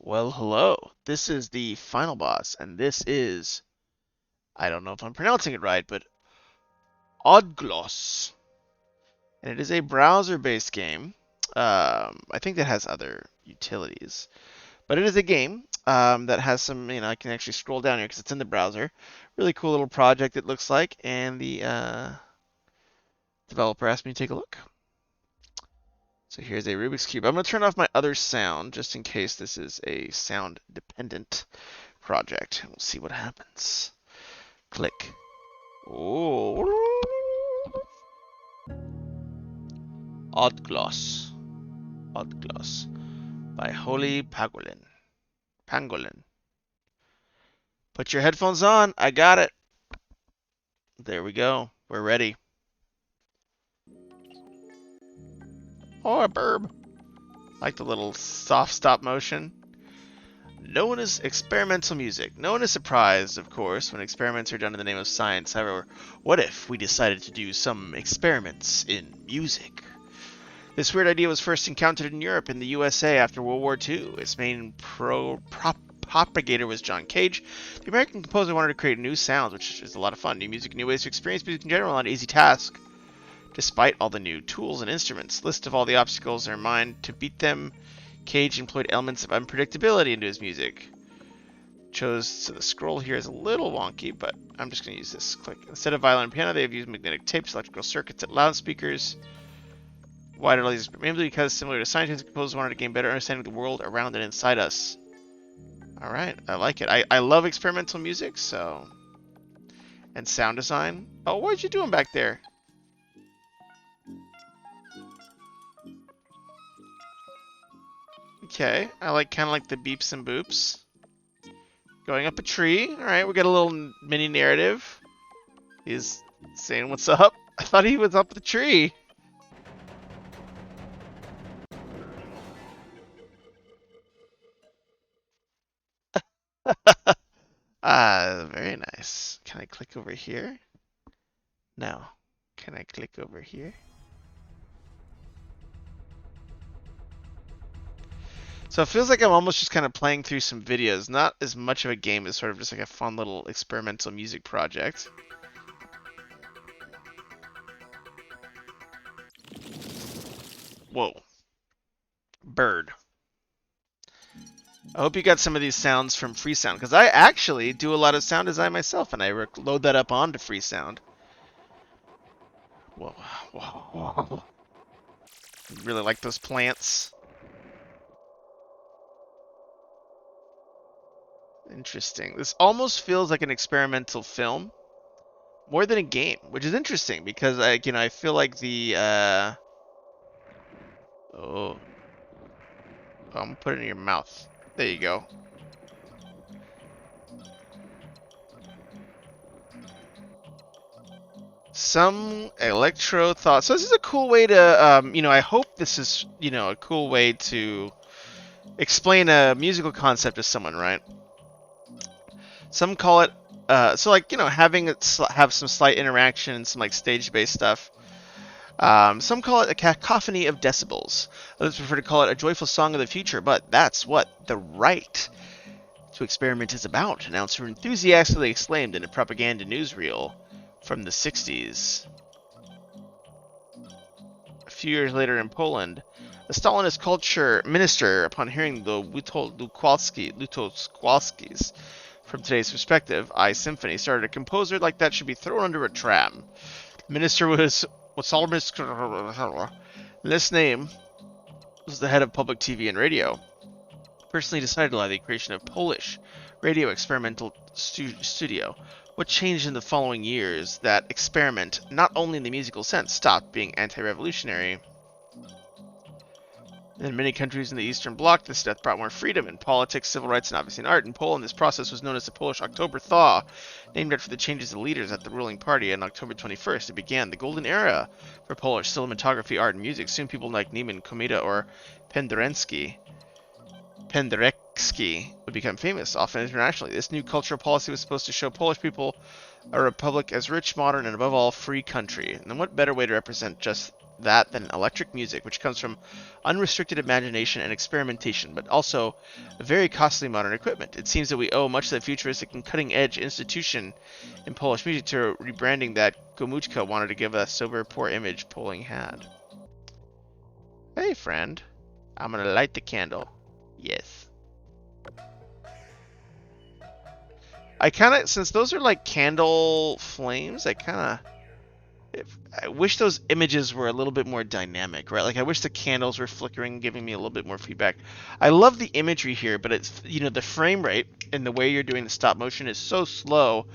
Well, hello. This is the final boss, and this is, I don't know if I'm pronouncing it right, but Odglos. And it is a browser-based game. I think that has other utilities. But it is a game that has some, I can actually scroll down here because it's in the browser. Really cool little project it looks like, and the developer asked me to take a look. So here's a Rubik's Cube. I'm going to turn off my other sound just in case this is a sound-dependent project. We'll see what happens. Click. Oh. Odglos. Odglos. By Holy Pangolin. Pangolin. Put your headphones on. I got it. There we go. We're ready. Oh, a burb. Like the little soft stop motion. Known as experimental music. No one is surprised, of course, when experiments are done in the name of science. However, what if we decided to do some experiments in music? This weird idea was first encountered in Europe and the USA after World War II. Its main propagator was John Cage. The American composer wanted to create new sounds, which is a lot of fun. New music, new ways to experience music in general, not an easy task. Despite all the new tools and instruments, list of all the obstacles in our mind to beat them, Cage employed elements of unpredictability into his music. So the scroll here is a little wonky, but I'm just going to use this click. Instead of violin and piano, they have used magnetic tapes, electrical circuits, and loudspeakers. Wider lasers, mainly because, similar to scientists, composers wanted to gain better understanding of the world around and inside us. Alright, I like it. I love experimental music, so... And sound design. Oh, what are you doing back there? Okay, I kind of like the beeps and boops. Going up a tree. Alright, we got a little mini narrative. He's saying what's up. I thought he was up the tree. Very nice. Can I click over here? No. Can I click over here? So it feels like I'm almost just kind of playing through some videos. Not as much of a game as sort of just like a fun little experimental music project. Whoa. Bird. I hope you got some of these sounds from Freesound, because I actually do a lot of sound design myself, and I load that up onto Freesound. Whoa, whoa, whoa. Really like those plants. Interesting. This almost feels like an experimental film, more than a game, which is interesting because I feel like the oh, I'm gonna put it in your mouth. There you go. Some electro thought. So this is a cool way to, I hope this is, a cool way to explain a musical concept to someone, right? Some call it, having it have some slight interaction and some like stage-based stuff. Some call it a cacophony of decibels. Others prefer to call it a joyful song of the future, but that's what the right to experiment is about. Announcer enthusiastically exclaimed in a propaganda newsreel from the 60s. A few years later in Poland, a Stalinist culture minister, upon hearing the Lutowskis from today's perspective, I Symphony, started a composer like that should be thrown under a tram. The minister was this name was the head of public TV and radio. Personally decided to allow the creation of Polish radio experimental studio. What changed in the following years that experiment, not only in the musical sense, stopped being anti-revolutionary. In many countries in the Eastern Bloc, this death brought more freedom in politics, civil rights, and obviously in art. In Poland, this process was known as the Polish October Thaw, named after the changes of leaders at the ruling party. On October 21st, it began the golden era for Polish cinematography, art, and music. Soon people like Niemann, Komeda, or Penderecki Polski would become famous, often internationally. This new cultural policy was supposed to show Polish people a republic as rich, modern, and above all, free country. And what better way to represent just that than electric music, which comes from unrestricted imagination and experimentation, but also very costly modern equipment. It seems that we owe much of the futuristic and cutting-edge institution in Polish music to rebranding that Gomułka wanted to give a sober, poor image Poland had. Hey, friend. I'm gonna light the candle. Yes. I kind of, since those are like candle flames, I wish those images were a little bit more dynamic, right? Like I wish the candles were flickering, giving me a little bit more feedback. I love the imagery here, but it's, the frame rate and the way you're doing the stop motion is so slow,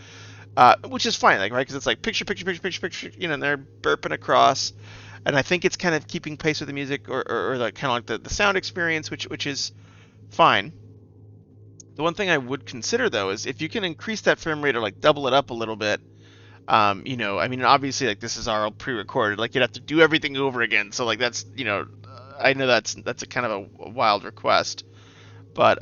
which is fine, like, right? Because it's like picture, picture, picture, picture, picture, and they're burping across. And I think it's kind of keeping pace with the music or like kind of like the sound experience, which is fine. The one thing I would consider though is if you can increase that frame rate or like double it up a little bit. I mean, obviously, like this is all pre-recorded. Like you'd have to do everything over again. So like that's, I know that's a kind of a wild request, but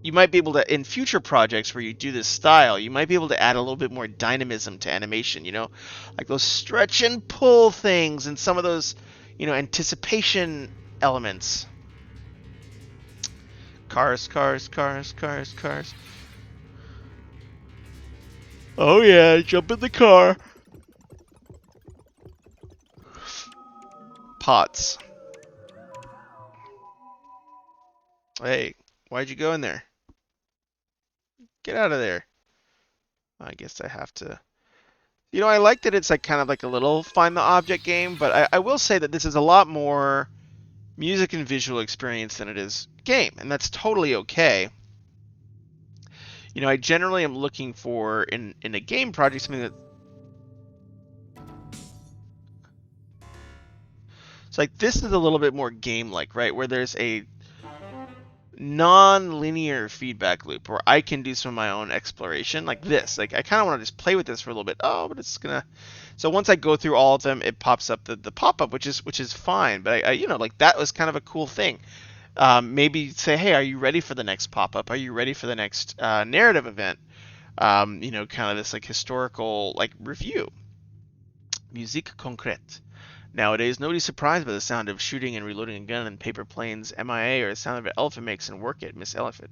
you might be able to, in future projects where you do this style, you might be able to add a little bit more dynamism to animation. Like those stretch and pull things and some of those, anticipation elements. Cars, cars, cars, cars, cars. Oh yeah, jump in the car. Pots. Hey, why'd you go in there? Get out of there. I guess I have to. I like that it's like kind of like a little find the object game, but I will say that this is a lot more music and visual experience than it is game, and that's totally okay. I generally am looking for in a game project something that it's like this is a little bit more game-like, right? Where there's a non-linear feedback loop where I can do some of my own exploration like this. Like I kind of want to just play with this for a little bit. Oh, but it's gonna. So once I go through all of them, it pops up the pop-up, which is fine. But I like that was kind of a cool thing. Maybe say, hey, are you ready for the next pop-up? Are you ready for the next narrative event? Kind of this like historical like review. Musique concrète. Nowadays, nobody's surprised by the sound of shooting and reloading a gun and paper planes, MIA, or the sound of an elephant makes and Work It, Miss Elephant.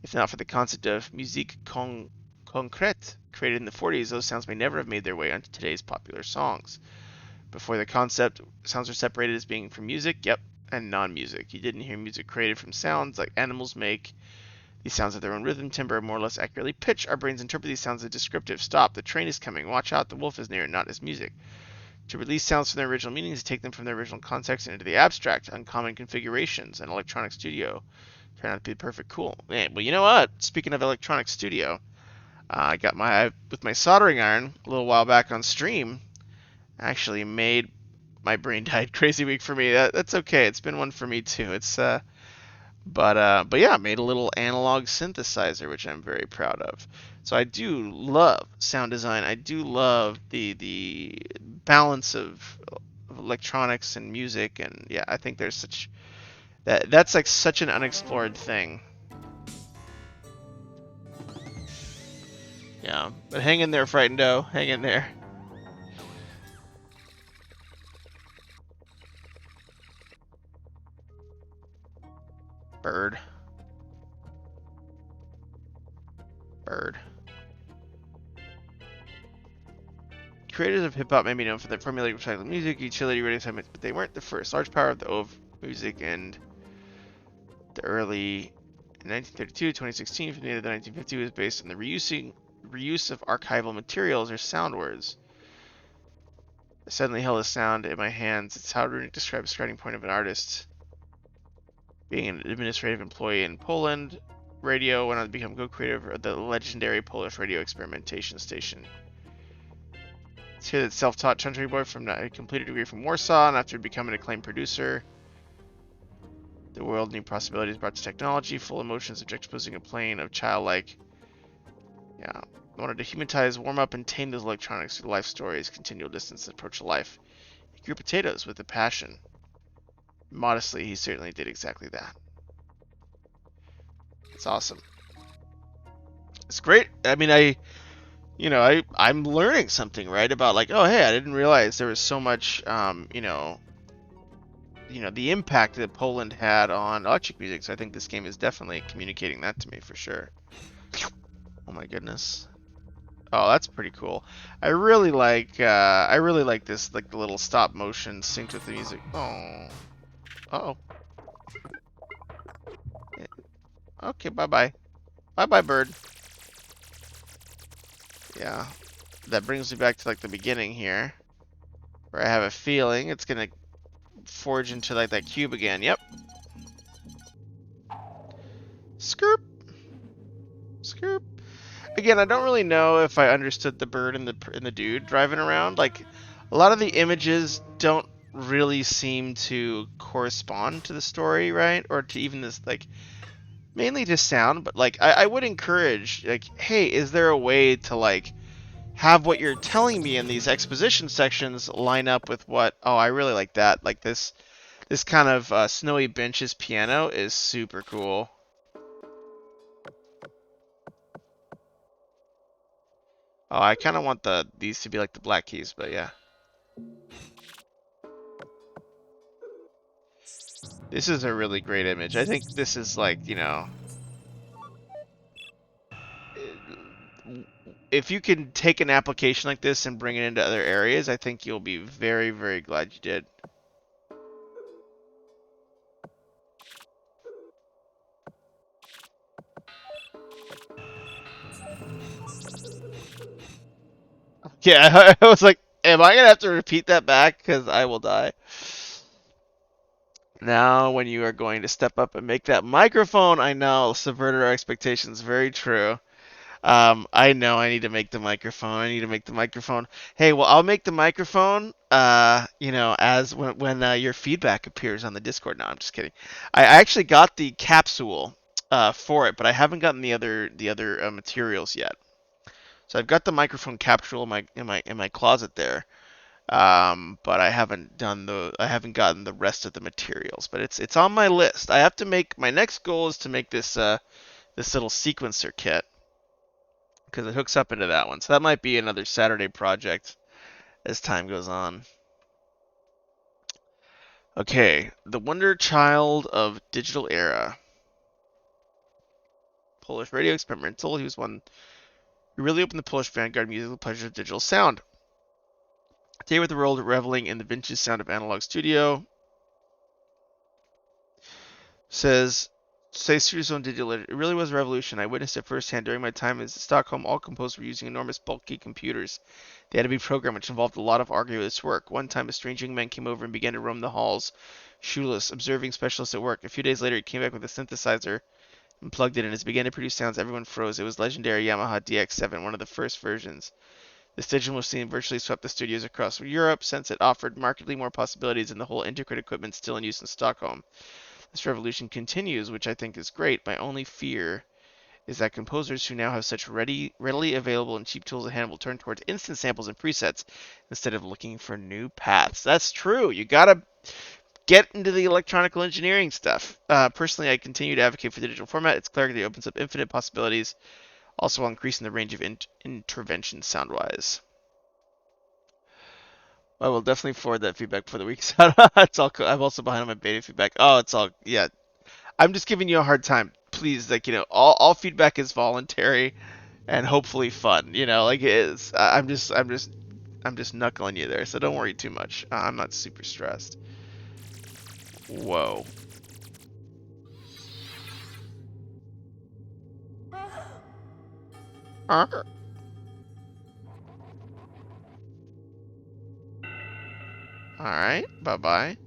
If not for the concept of musique concrète created in the 40s, those sounds may never have made their way onto today's popular songs. Before the concept, sounds were separated as being from music, yep, and non-music. You didn't hear music created from sounds like animals make. These sounds have their own rhythm, timbre, more or less accurately pitch. Our brains interpret these sounds as descriptive. Stop, the train is coming. Watch out, the wolf is near, not as music. To release sounds from their original meanings, take them from their original context and into the abstract, uncommon configurations. An electronic studio turned out to be perfect. Cool. Man, well, you know what? Speaking of electronic studio, I got with my soldering iron a little while back on stream. Actually, made my brain died crazy week for me. That's okay. It's been one for me too. It's but yeah, made a little analog synthesizer, which I'm very proud of. So I do love sound design. I do love the balance of electronics and music, and yeah, I think there's that's like such an unexplored thing. Yeah, but hang in there, Frightened-O. Hang in there. Bird. Bird. Creators of hip-hop may be known for their formulaic recycled music, utility radio segments, but they weren't the first. Large power of the Ove music and the early 1932, 2016, from the end of the 1950s was based on the reuse of archival materials or sound words. I suddenly held a sound in my hands. It's how to describe a starting point of an artist. Being an administrative employee in Poland, radio went on to become co-creator of the legendary Polish radio experimentation station. It's here that self-taught country boy from a completed degree from Warsaw, and after becoming an acclaimed producer, the world new possibilities brought to technology, full emotions of juxtaposing a plane of childlike. Yeah, I wanted to humanize, warm up, and tame those electronics through life stories, continual distance, and approach to life. He grew potatoes with a passion. Modestly, he certainly did exactly that. It's awesome. It's great. I mean, I'm learning something, right? About like, oh, hey, I didn't realize there was so much, the impact that Poland had on electric music. So I think this game is definitely communicating that to me for sure. Oh my goodness. Oh, that's pretty cool. I really like this, like the little stop motion synced with the music. Oh, oh. Okay, bye bye, bye bye, bird. Yeah, that brings me back to like the beginning here, where I have a feeling it's gonna forge into like that cube again. Yep. Skirp, skirp. Again, I don't really know if I understood the bird and the dude driving around. Like, a lot of the images don't really seem to correspond to the story, right? Or to even this, like, mainly to sound. But like, I would encourage, like, hey, is there a way to like have what you're telling me in these exposition sections line up with what? Oh, I really like that. Like this kind of Snowy Benches piano is super cool. Oh, I kind of want these to be like the black keys, but yeah. This is a really great image. I think this is like, if you can take an application like this and bring it into other areas, I think you'll be very, very glad you did. Yeah, I was like, am I gonna have to repeat that back? Because I will die. Now, when you are going to step up and make that microphone, I know, subverted our expectations. Very true. I know I need to make the microphone. I need to make the microphone. Hey, well, I'll make the microphone. As when your feedback appears on the Discord. No, I'm just kidding. I actually got the capsule for it, but I haven't gotten the other materials yet. So I've got the microphone capsule in my closet there. But I haven't gotten the rest of the materials. But it's on my list. I have to make my next goal is to make this little sequencer kit because it hooks up into that one. So that might be another Saturday project as time goes on. Okay, the Wonder Child of Digital Era. Polish radio experimental. He was one who really opened the Polish vanguard musical pleasure of digital sound. Today with the world reveling in the vintage sound of analog studio. Says Studios on digital. It really was a revolution. I witnessed it firsthand during my time in Stockholm. All composers were using enormous bulky computers. They had to be programmed, which involved a lot of arduous work. One time, a strange young man came over and began to roam the halls, shoeless, observing specialists at work. A few days later, he came back with a synthesizer and plugged it in. As it began to produce sounds, everyone froze. It was legendary Yamaha DX7, one of the first versions. This digital machine virtually swept the studios across Europe, since it offered markedly more possibilities than the whole integrated equipment still in use in Stockholm. This revolution continues, which I think is great. My only fear is that composers who now have such readily available and cheap tools at hand will turn towards instant samples and presets instead of looking for new paths. That's true. You gotta get into the electronical engineering stuff. Personally, I continue to advocate for the digital format. Its clarity opens up infinite possibilities, also while increasing the range of intervention sound-wise. I will definitely forward that feedback for the week's out. It's all cool. I'm also behind on my beta feedback. Oh, it's all yeah. I'm just giving you a hard time. Please, like all feedback is voluntary and hopefully fun. Like it is. I'm just knuckling you there, so don't worry too much. I'm not super stressed. Whoa. All right. Bye bye.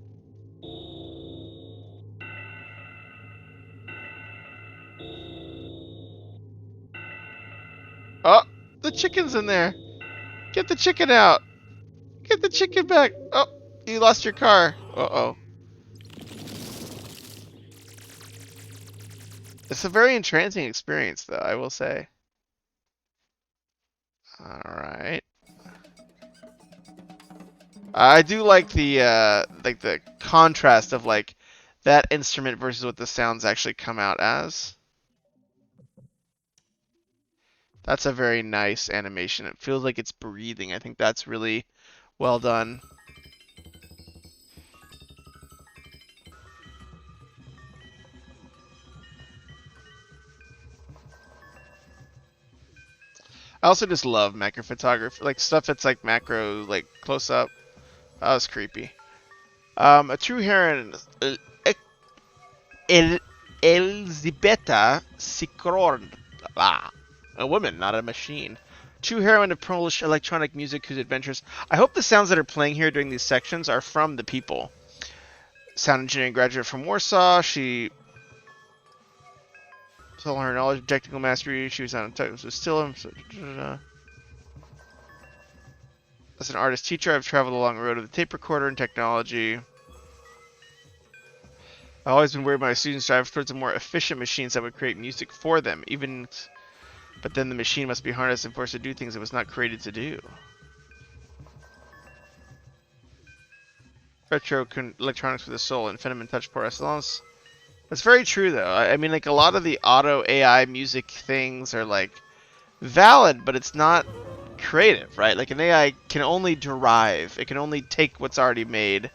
Oh, the chicken's in there. Get the chicken out. Get the chicken back. Oh, you lost your car. Uh-oh. It's a very entrancing experience, though, I will say. All right. I do like the contrast of like that instrument versus what the sounds actually come out as. That's a very nice animation. It feels like it's breathing. I think that's really well done. I also just love macro photography, like stuff that's like macro, like close up. That was creepy. A true heron, El Elzbieta Sikorn, a woman, not a machine. True heroine of Polish electronic music whose adventures. I hope the sounds that are playing here during these sections are from the people. Sound engineering graduate from Warsaw. She told her knowledge of technical mastery. She was on was still. As an artist teacher, I've traveled along the road of the tape recorder and technology. I've always been worried my students strive towards a more efficient machines that would create music for them, but then the machine must be harnessed and forced to do things it was not created to do. Retro electronics with a soul, infiniment touch por excellence. That's very true, though. I mean, like, a lot of the auto AI music things are, like, valid, but it's not creative, right? Like, an AI can only derive. It can only take what's already made.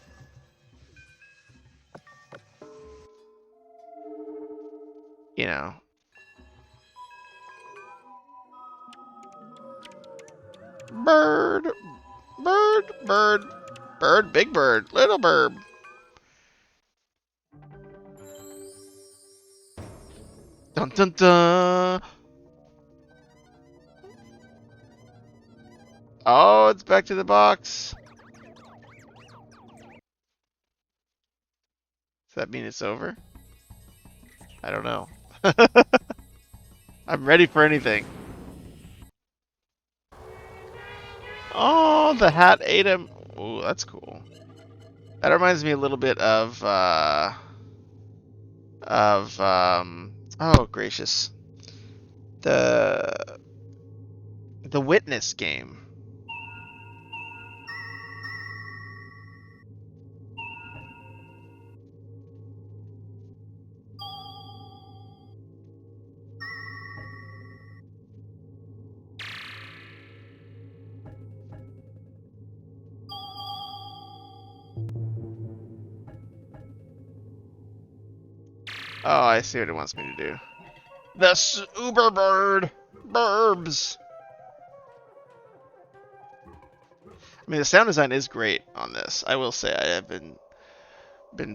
You know. Bird. Bird. Bird. Bird. Big bird. Little bird. Dun dun dun. Oh, it's back to the box. Does that mean it's over? I don't know. I'm ready for anything. Oh, the hat ate him. Ooh, that's cool. That reminds me a little bit of oh gracious, the Witness game. Oh, I see what it wants me to do. The Uber Bird Burbs. I mean, the sound design is great on this. I will say I have been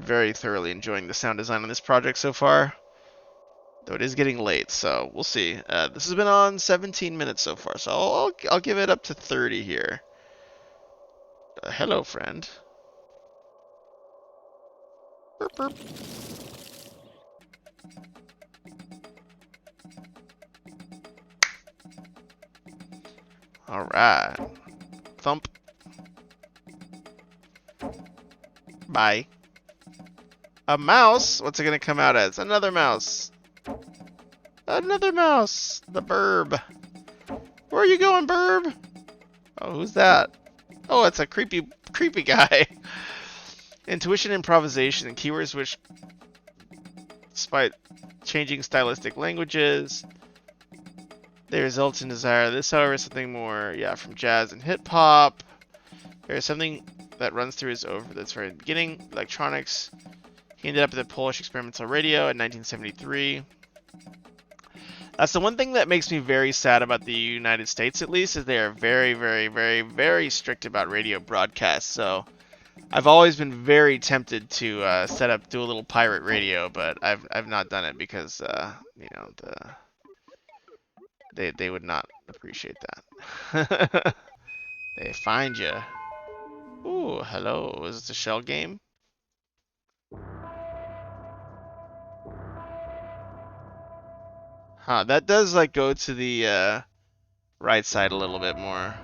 very thoroughly enjoying the sound design on this project so far. Though it is getting late, so we'll see. This has been on 17 minutes so far, so I'll give it up to 30 here. Hello, friend. Burp, burp. All right. Thump. Bye. A mouse? What's it gonna come out as? Another mouse. Another mouse. The burb. Where are you going, burb? Oh, who's that? Oh, it's a creepy guy. Intuition, improvisation, and keywords which, despite changing stylistic languages, they result in desire. This, however, is something more, from jazz and hip hop. There is something that runs through his over that's very beginning. Electronics. He ended up at the Polish experimental radio in 1973. That's the one thing that makes me very sad about the United States, at least, is they are very, very, very, very strict about radio broadcasts. So I've always been very tempted to do a little pirate radio, but I've not done it because they would not appreciate that. They find you. Ooh, hello. Is this a shell game? Huh, that does like go to the right side a little bit more.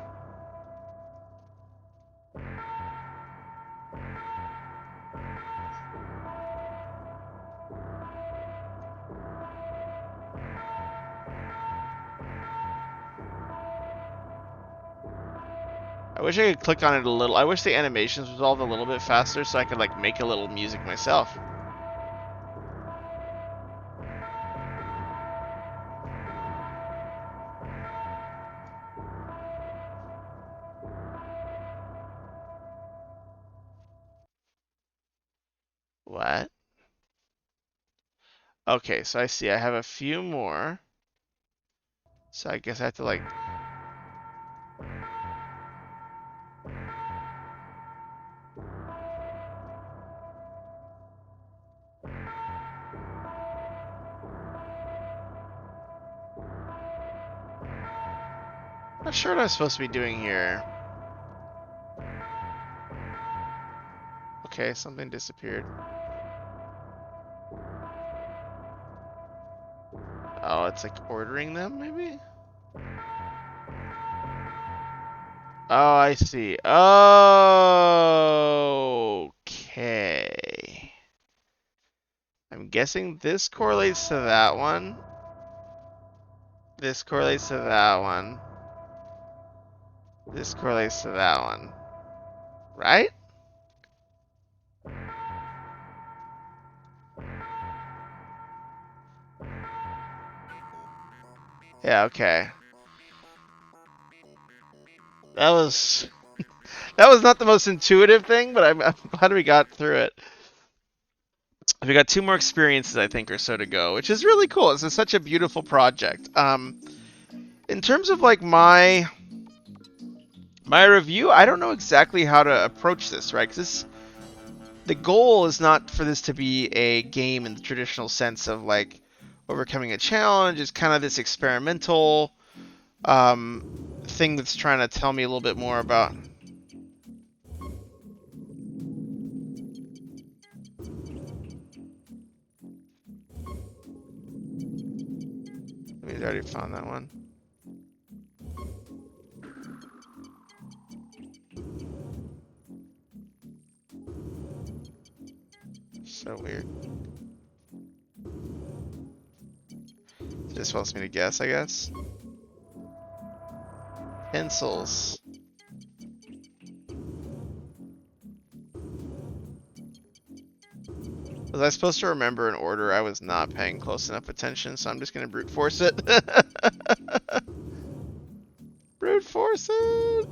I wish I could click on it a little. I wish the animations resolved a little bit faster so I could like make a little music myself. What? Okay, so I see. I have a few more. So I guess I have to like... Not sure what I'm supposed to be doing here. Okay, something disappeared. Oh, it's like ordering them, maybe? Oh, I see. Okay. I'm guessing this correlates to that one. This correlates to that one. This correlates to that one. Right? Yeah, okay. That was that was not the most intuitive thing, but I'm glad we got through it. We got 2 more experiences, I think, or so to go, which is really cool. This is such a beautiful project. In terms of like my review, I don't know exactly how to approach this, right? Because the goal is not for this to be a game in the traditional sense of like overcoming a challenge. It's kind of this experimental thing that's trying to tell me a little bit more about. I already found that one. So weird. It just wants me to guess, I guess. Pencils. Was I supposed to remember an order? I was not paying close enough attention, so I'm just gonna brute force it. Brute force it!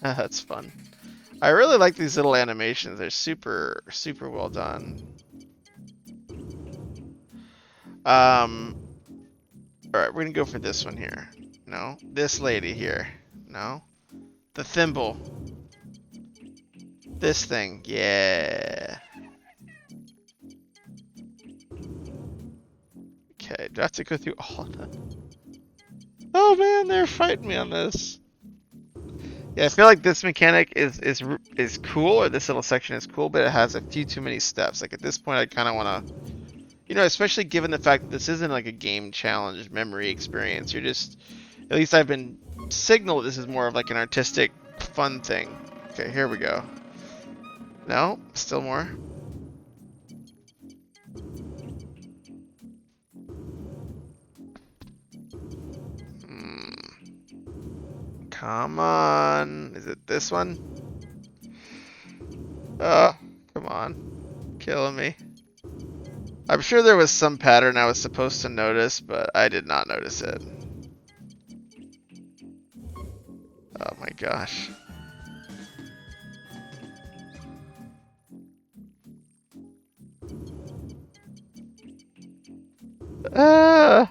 That's fun. I really like these little animations. They're super, super well done. Alright, we're gonna go for this one here. No. This lady here. No. The thimble. This thing. Yeah. Okay, do I have to go through all of them? Oh man, they're fighting me on this. Yeah, I feel like this mechanic is cool, or this little section is cool, but it has a few too many steps. Like at this point, I kind of want to, you know, especially given the fact that this isn't like a game challenge memory experience. You're just, at least I've been signaled this is more of like an artistic fun thing. Okay, here we go. No, still more. Come on. Is it this one? Oh, come on. Killing me. I'm sure there was some pattern I was supposed to notice, but I did not notice it. Oh my gosh. Ah!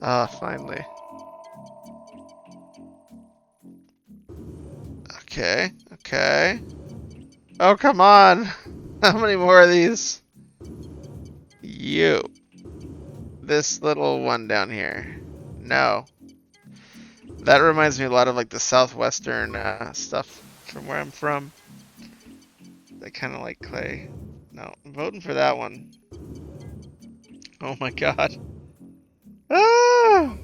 Ah, finally. Okay, okay. Oh, come on. How many more of these? You. This little one down here. No. That reminds me a lot of like the southwestern stuff from where I'm from. I kind of like clay. No, I'm voting for that one. Oh my god. Ah!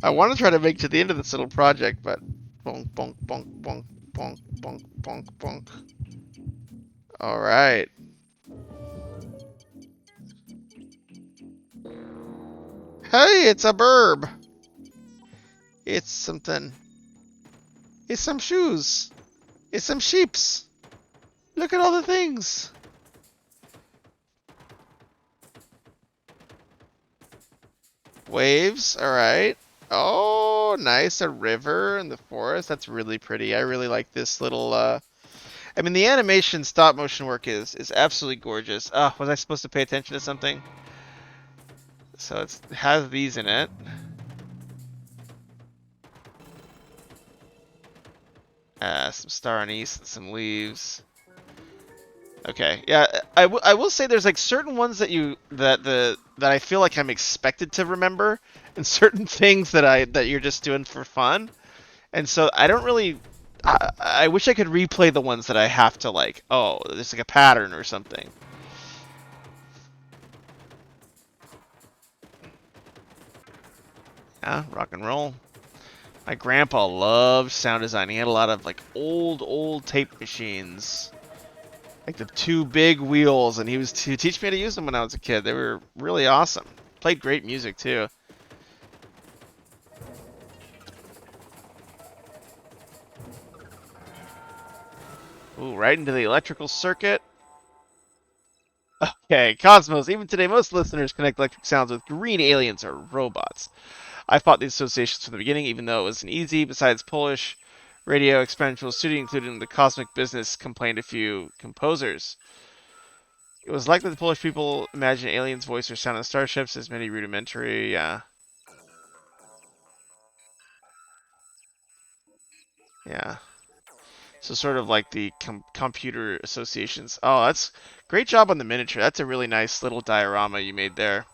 I want to try to make to the end of this little project, but bonk, bonk, bonk, bonk, bonk, bonk, bonk, bonk. All right. Hey, it's a burb. It's something. It's some shoes. It's some sheeps. Look at all the things. Waves, alright. Oh, nice. A river in the forest. That's really pretty. I really like this little, I mean, the animation stop motion work is absolutely gorgeous. Was I supposed to pay attention to something? So it has these in it. Some star anise and some leaves. Okay, yeah, I will say there's like certain ones that that I feel like I'm expected to remember, and certain things that you're just doing for fun, and so I don't really. I wish I could replay the ones that I have to like. Oh, there's like a pattern or something. Yeah, rock and roll. My grandpa loved sound design. He had a lot of like old tape machines. Like the two big wheels, and he would teach me how to use them when I was a kid. They were really awesome. Played great music too. Ooh, right into the electrical circuit. Okay, Cosmos. Even today, most listeners connect electric sounds with green aliens or robots. I fought these associations from the beginning, even though it wasn't easy. Besides Polish radio experimental studio, including the Cosmic Business, complained a few composers. It was likely the Polish people imagined aliens' voice or sound in starships as many rudimentary. Yeah. So sort of like the computer associations. Oh, that's great job on the miniature. That's a really nice little diorama you made there.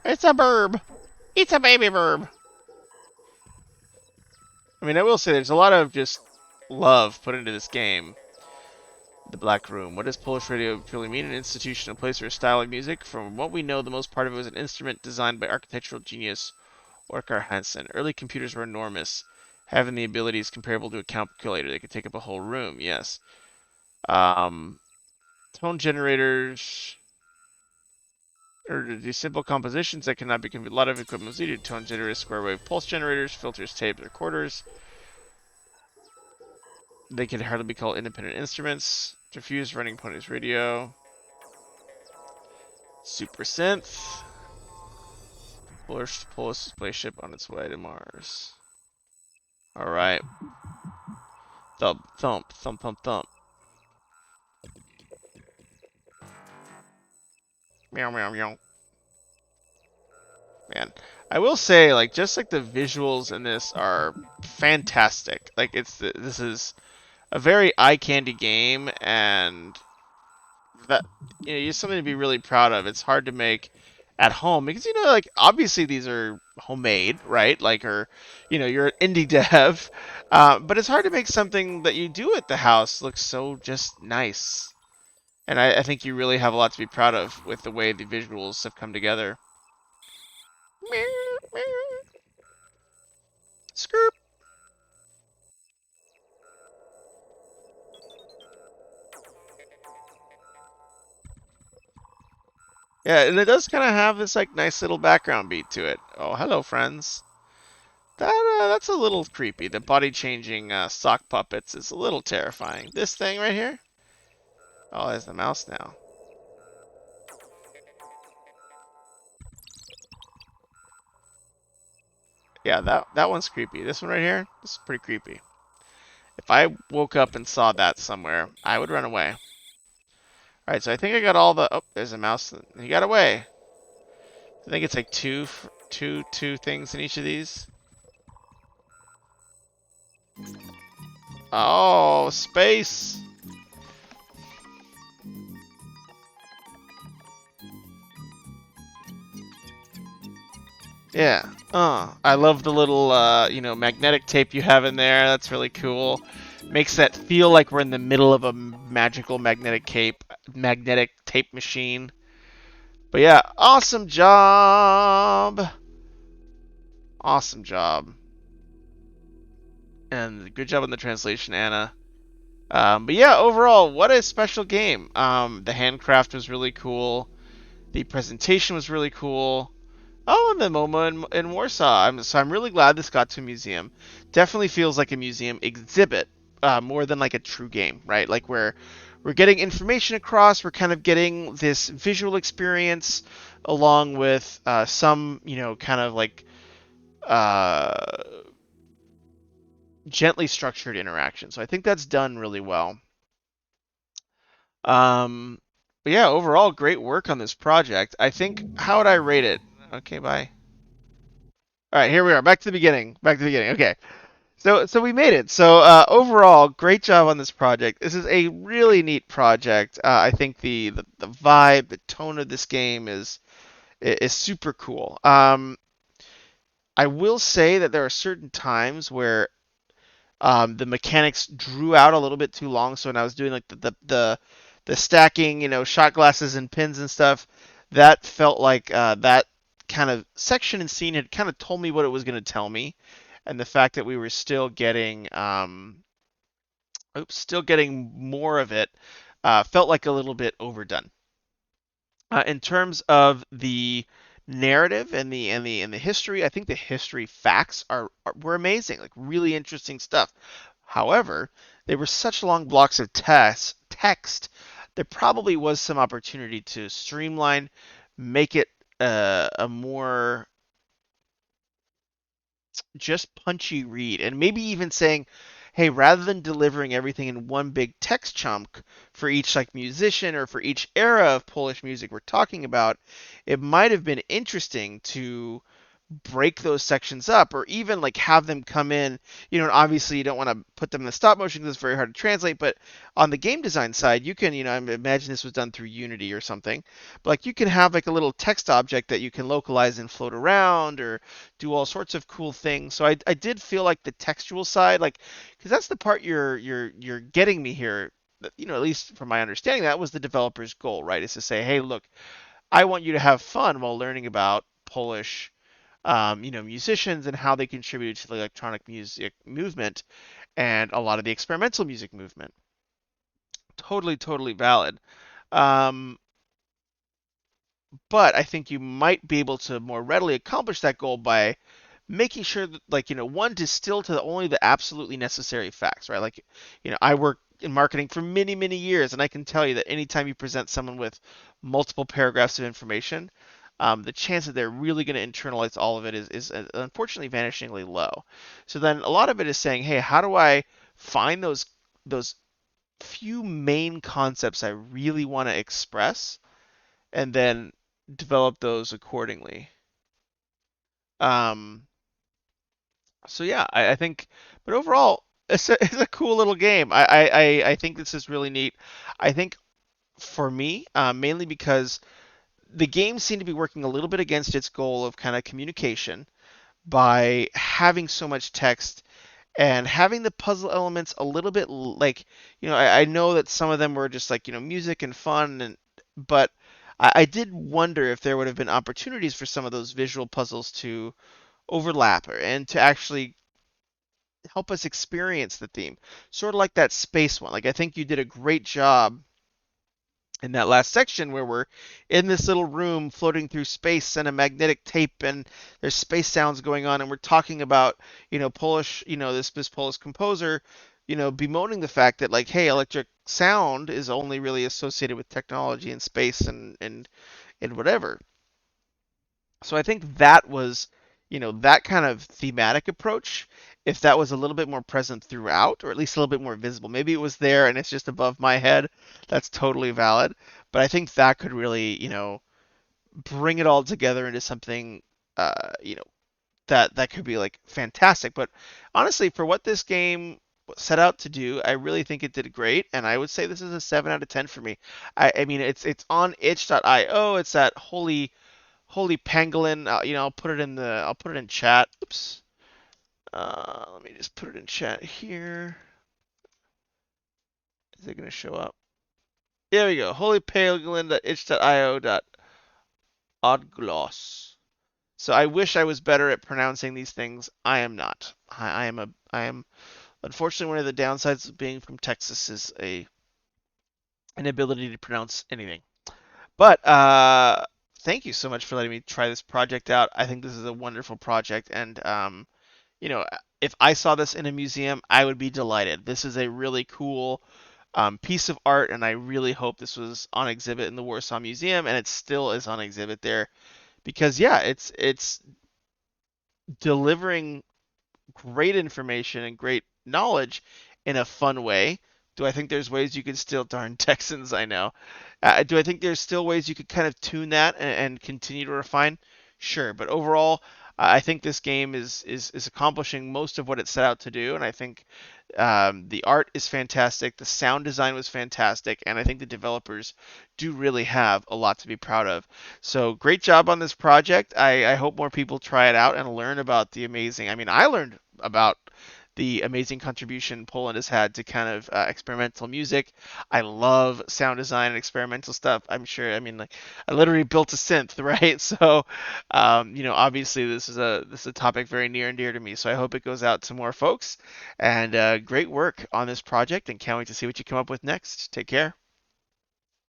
It's a burb. It's a baby burb. I mean, I will say there's a lot of just love put into this game. The Black Room. What does Polish radio truly mean? An institution, a place, or a style of music? From what we know, the most part of it was an instrument designed by architectural genius Orkar Hansen. Early computers were enormous, having the abilities comparable to a calculator. They could take up a whole room. Yes. Um, Tone generators or do simple compositions that cannot be a lot of equipment was needed. Tone generators, square wave pulse generators, filters, tapes, recorders. They can hardly be called independent instruments. Diffuse running ponies radio. Super synth. Polish spaceship on its way to Mars. Alright. Thump, thump, thump, thump, thump. Meow, meow, meow. Man, I will say, like, just like the visuals in this are fantastic. Like, this is a very eye candy game, and that it's something to be really proud of. It's hard to make at home because like obviously these are homemade, right? Like, or you're an indie dev, but it's hard to make something that you do at the house look so just nice. And I think you really have a lot to be proud of with the way the visuals have come together. Skirp. Yeah, and it does kind of have this like nice little background beat to it. Oh, hello, friends. That's a little creepy. The body changing sock puppets is a little terrifying. This thing right here. Oh, there's the mouse now. Yeah, that one's creepy. This one right here, this is pretty creepy. If I woke up and saw that somewhere, I would run away. All right, so I think I got all the. Oh, there's a mouse. He got away. I think it's like two things in each of these. Oh, space. Yeah. I love the little, magnetic tape you have in there. That's really cool. Makes that feel like we're in the middle of a magical magnetic tape machine. But yeah, awesome job. Awesome job. And good job on the translation, Anna. But yeah, overall, what a special game. The handcraft was really cool. The presentation was really cool. Oh, and the MoMA in Warsaw. I'm really glad this got to a museum. Definitely feels like a museum exhibit more than like a true game, right? Like where we're getting information across. We're kind of getting this visual experience along with some, kind of like uh, gently structured interaction. So I think that's done really well. Um, but yeah, overall, great work on this project. I think, how would I rate it? Okay, bye. All right, here we are. Back to the beginning. Back to the beginning. Okay. So we made it. So overall, great job on this project. This is a really neat project. I think the vibe, the tone of this game is super cool. I will say that there are certain times where the mechanics drew out a little bit too long. So when I was doing like the stacking, shot glasses and pins and stuff, that felt like that kind of section and scene had kind of told me what it was going to tell me, and the fact that we were still getting more of it, felt like a little bit overdone. In terms of the narrative and the history, I think the history facts were amazing, like really interesting stuff. However, they were such long blocks of text. There probably was some opportunity to streamline, make it a more just punchy read, and maybe even saying, hey, rather than delivering everything in one big text chunk for each like musician or for each era of Polish music we're talking about, it might have been interesting to break those sections up, or even like have them come in, and obviously you don't want to put them in the stop motion because it's very hard to translate, but on the game design side you can, I imagine this was done through Unity or something, but like you can have like a little text object that you can localize and float around or do all sorts of cool things. So I did feel like the textual side, like, because that's the part you're getting me here, at least from my understanding, that was the developer's goal, right? Is to say, hey, look, I want you to have fun while learning about Polish, musicians and how they contributed to the electronic music movement and a lot of the experimental music movement. Totally, totally valid. Um, but I think you might be able to more readily accomplish that goal by making sure that, like, one, distill to only the absolutely necessary facts, right? Like, I work in marketing for many, many years, and I can tell you that anytime you present someone with multiple paragraphs of information, the chance that they're really going to internalize all of it is unfortunately vanishingly low. So then a lot of it is saying, hey, how do I find those few main concepts I really want to express, and then develop those accordingly. Um, so yeah, I think, but overall, it's a cool little game. I think this is really neat. I think for me, mainly because the game seemed to be working a little bit against its goal of kind of communication by having so much text and having the puzzle elements a little bit like, I know that some of them were just like, music and fun, but I did wonder if there would have been opportunities for some of those visual puzzles to overlap and to actually help us experience the theme. Sort of like that space one. Like, I think you did a great job in that last section where we're in this little room floating through space and a magnetic tape, and there's space sounds going on, and we're talking about, Polish, this Polish composer, bemoaning the fact that, like, hey, electric sound is only really associated with technology and space and whatever. So I think that was, that kind of thematic approach, if that was a little bit more present throughout, or at least a little bit more visible. Maybe it was there and it's just above my head. That's totally valid. But I think that could really, bring it all together into something, that could be like fantastic. But honestly, for what this game set out to do, I really think it did great, and I would say this is a 7 out of 10 for me. I mean, it's on itch.io. It's at Holy Pangolin. I'll put it in chat. Oops. Let me just put it in chat here. Is it gonna show up? There we go. Holy Pangolin.itch.io.odglos. So I wish I was better at pronouncing these things. I am not. I am unfortunately, one of the downsides of being from Texas is a inability to pronounce anything. But thank you so much for letting me try this project out. I think this is a wonderful project, and you know, if I saw this in a museum, I would be delighted. This is a really cool, piece of art, and I really hope this was on exhibit in the Warsaw Museum, and it still is on exhibit there because yeah, it's delivering great information and great knowledge in a fun way. Do I think there's ways you could still darn Texans? I know. Do I think there's still ways you could kind of tune that and continue to refine? Sure, but overall, I think this game is accomplishing most of what it set out to do, and I think the art is fantastic, the sound design was fantastic, and I think the developers do really have a lot to be proud of. So great job on this project. I hope more people try it out and learn about the amazing. I mean, I learned about the amazing contribution Poland has had to kind of experimental music. I love sound design and experimental stuff. I'm sure. I mean, like I literally built a synth, right? So, obviously this is a topic very near and dear to me. So I hope it goes out to more folks. And great work on this project, and can't wait to see what you come up with next. Take care.